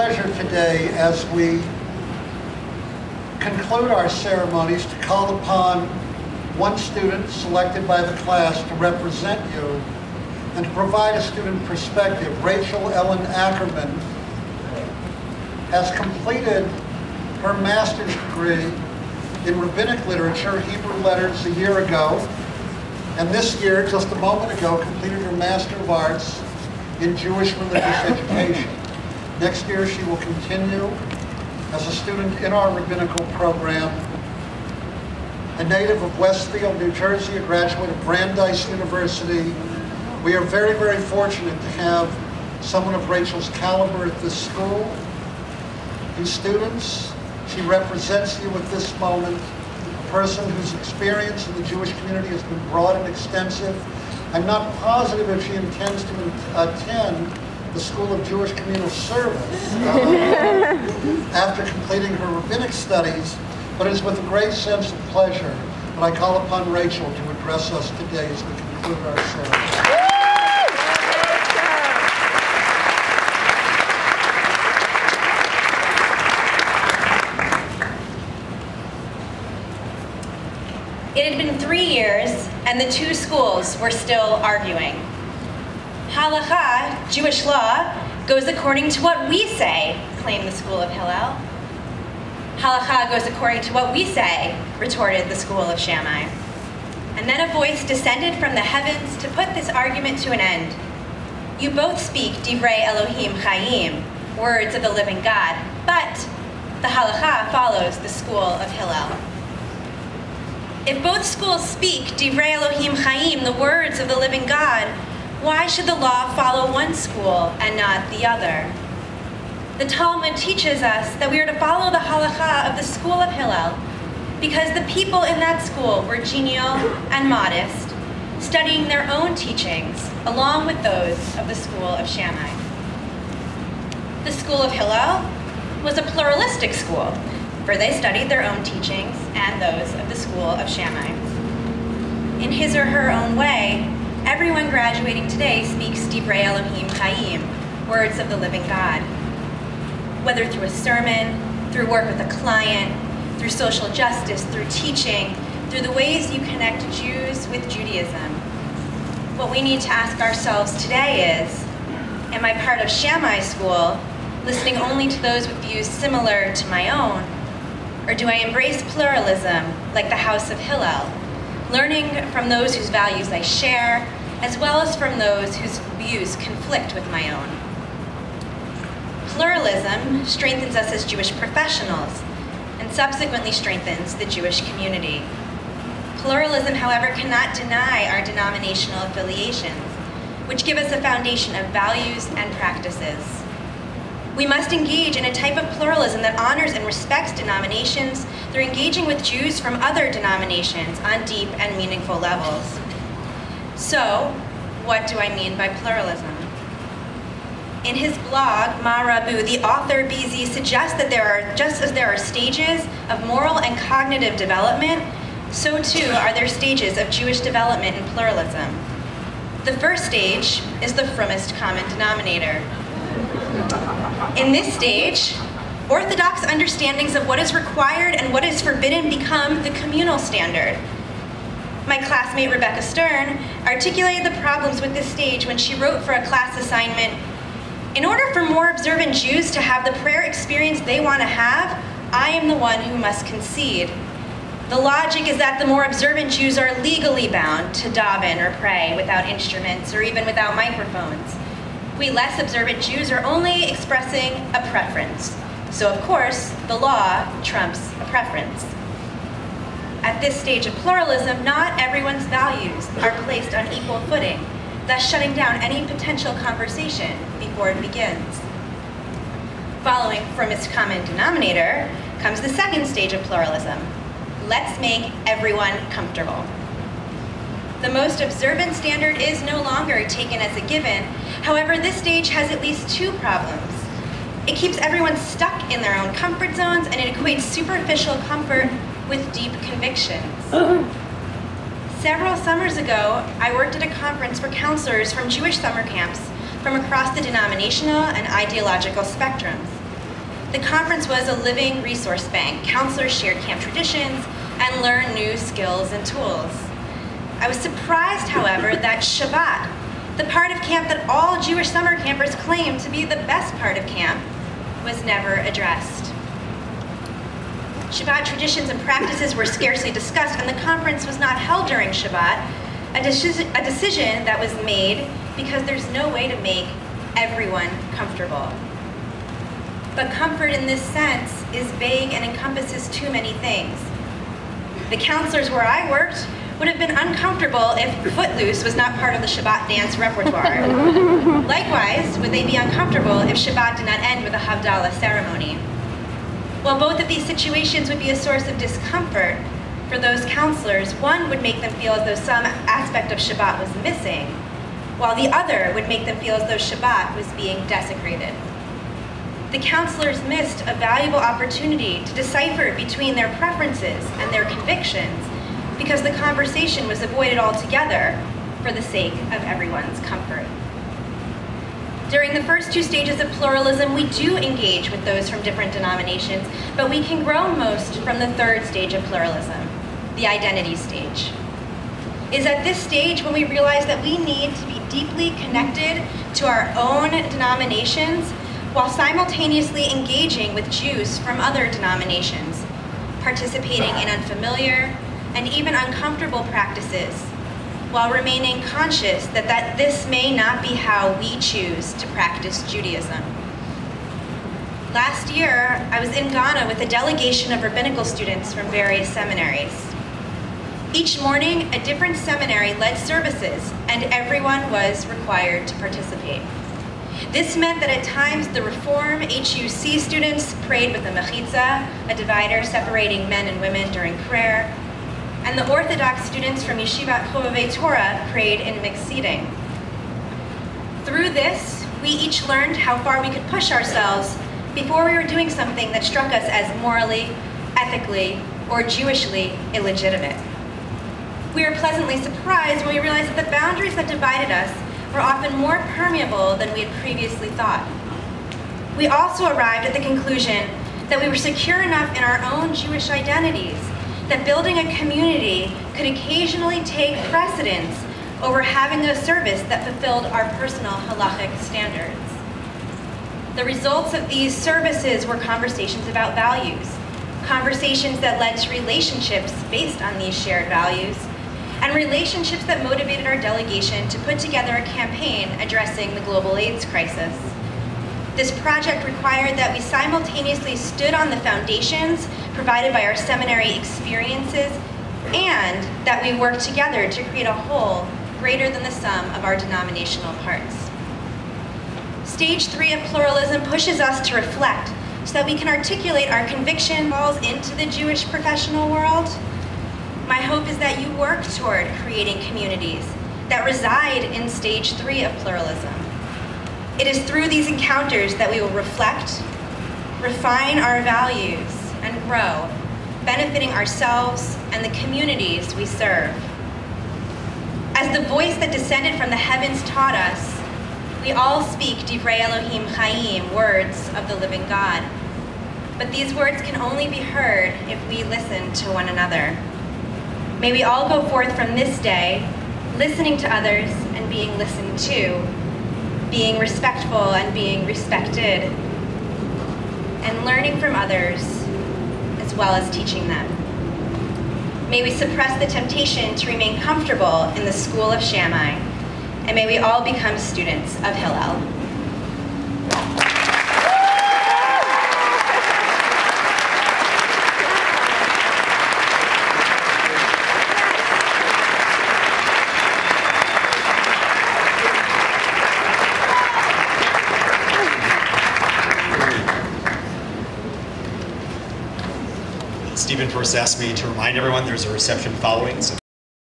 pleasure today, as we conclude our ceremonies, to call upon one student selected by the class to represent you and to provide a student perspective. Rachel Ellen Ackerman has completed her master's degree in rabbinic literature, Hebrew letters, a year ago, and this year, just a moment ago, completed her Master of Arts in Jewish Religious Education. Next year, she will continue as a student in our rabbinical program. A native of Westfield, New Jersey, a graduate of Brandeis University. We are very, very fortunate to have someone of Rachel's caliber at this school. You students, she represents you at this moment, a person whose experience in the Jewish community has been broad and extensive. I'm not positive if she intends to attend the School of Jewish Communal Service after completing her rabbinic studies, but it's with a great sense of pleasure that I call upon Rachel to address us today as we conclude our ceremony. It had been 3 years, and the two schools were still arguing. Halakha, Jewish law, goes according to what we say, claimed the School of Hillel. Halakha goes according to what we say, retorted the School of Shammai. And then a voice descended from the heavens to put this argument to an end. You both speak Divrei Elohim Chaim, words of the living God, but the Halakha follows the School of Hillel. If both schools speak Divrei Elohim Chaim, the words of the living God, why should the law follow one school and not the other? The Talmud teaches us that we are to follow the halakha of the School of Hillel because the people in that school were genial and modest, studying their own teachings along with those of the School of Shammai. The School of Hillel was a pluralistic school, for they studied their own teachings and those of the School of Shammai. In his or her own way, everyone graduating today speaks Divrei Elohim Chaim, words of the living God. Whether through a sermon, through work with a client, through social justice, through teaching, through the ways you connect Jews with Judaism. What we need to ask ourselves today is, am I part of Shammai school, listening only to those with views similar to my own? Or do I embrace pluralism like the House of Hillel, learning from those whose values I share, as well as from those whose views conflict with my own? Pluralism strengthens us as Jewish professionals and subsequently strengthens the Jewish community. Pluralism, however, cannot deny our denominational affiliations, which give us a foundation of values and practices. We must engage in a type of pluralism that honors and respects denominations through engaging with Jews from other denominations on deep and meaningful levels. So, what do I mean by pluralism? In his blog, Ma Rabu, the author BZ suggests that just as there are stages of moral and cognitive development, so too are there stages of Jewish development in pluralism. The first stage is the frommest common denominator. In this stage, orthodox understandings of what is required and what is forbidden become the communal standard. My classmate Rebecca Stern articulated the problems with this stage when she wrote for a class assignment, "In order for more observant Jews to have the prayer experience they want to have, I am the one who must concede. The logic is that the more observant Jews are legally bound to daven or pray without instruments or even without microphones. We less observant Jews are only expressing a preference. So of course, the law trumps a preference." At this stage of pluralism, not everyone's values are placed on equal footing, thus shutting down any potential conversation before it begins. Following from its common denominator comes the second stage of pluralism. Let's make everyone comfortable. The most observant standard is no longer taken as a given. However, this stage has at least two problems. It keeps everyone stuck in their own comfort zones, and it equates superficial comfort with deep convictions. Several summers ago, I worked at a conference for counselors from Jewish summer camps from across the denominational and ideological spectrums. The conference was a living resource bank. Counselors shared camp traditions and learned new skills and tools. I was surprised, however, that Shabbat, the part of camp that all Jewish summer campers claim to be the best part of camp, was never addressed. Shabbat traditions and practices were scarcely discussed, and the conference was not held during Shabbat, a decision that was made because there's no way to make everyone comfortable. But comfort in this sense is vague and encompasses too many things. The counselors where I worked would have been uncomfortable if Footloose was not part of the Shabbat dance repertoire. Likewise, would they be uncomfortable if Shabbat did not end with a Havdalah ceremony. While both of these situations would be a source of discomfort for those counselors, one would make them feel as though some aspect of Shabbat was missing, while the other would make them feel as though Shabbat was being desecrated. The counselors missed a valuable opportunity to decipher between their preferences and their convictions because the conversation was avoided altogether for the sake of everyone's comfort. During the first two stages of pluralism, we do engage with those from different denominations, but we can grow most from the third stage of pluralism, the identity stage. It is at this stage when we realize that we need to be deeply connected to our own denominations while simultaneously engaging with Jews from other denominations, participating in unfamiliar and even uncomfortable practices, while remaining conscious that this may not be how we choose to practice Judaism. Last year, I was in Ghana with a delegation of rabbinical students from various seminaries. Each morning, a different seminary led services, and everyone was required to participate. This meant that at times the Reform HUC students prayed with a mechitza, a divider separating men and women during prayer, and the Orthodox students from Yeshivat Chovevei Torah prayed in mixed seating. Through this, we each learned how far we could push ourselves before we were doing something that struck us as morally, ethically, or Jewishly illegitimate. We were pleasantly surprised when we realized that the boundaries that divided us were often more permeable than we had previously thought. We also arrived at the conclusion that we were secure enough in our own Jewish identities that building a community could occasionally take precedence over having a service that fulfilled our personal halachic standards. The results of these services were conversations about values, conversations that led to relationships based on these shared values, and relationships that motivated our delegation to put together a campaign addressing the global AIDS crisis. This project required that we simultaneously stood on the foundations provided by our seminary experiences and that we worked together to create a whole greater than the sum of our denominational parts. Stage 3 of pluralism pushes us to reflect so that we can articulate our conviction falls into the Jewish professional world. My hope is that you work toward creating communities that reside in stage 3 of pluralism. It is through these encounters that we will reflect, refine our values, and grow, benefiting ourselves and the communities we serve. As the voice that descended from the heavens taught us, we all speak Divrei Elohim Chaim, words of the living God. But these words can only be heard if we listen to one another. May we all go forth from this day, listening to others and being listened to, being respectful and being respected, and learning from others as well as teaching them. May we suppress the temptation to remain comfortable in the school of Shammai, and may we all become students of Hillel. Stephen first asked me to remind everyone there's a reception following, so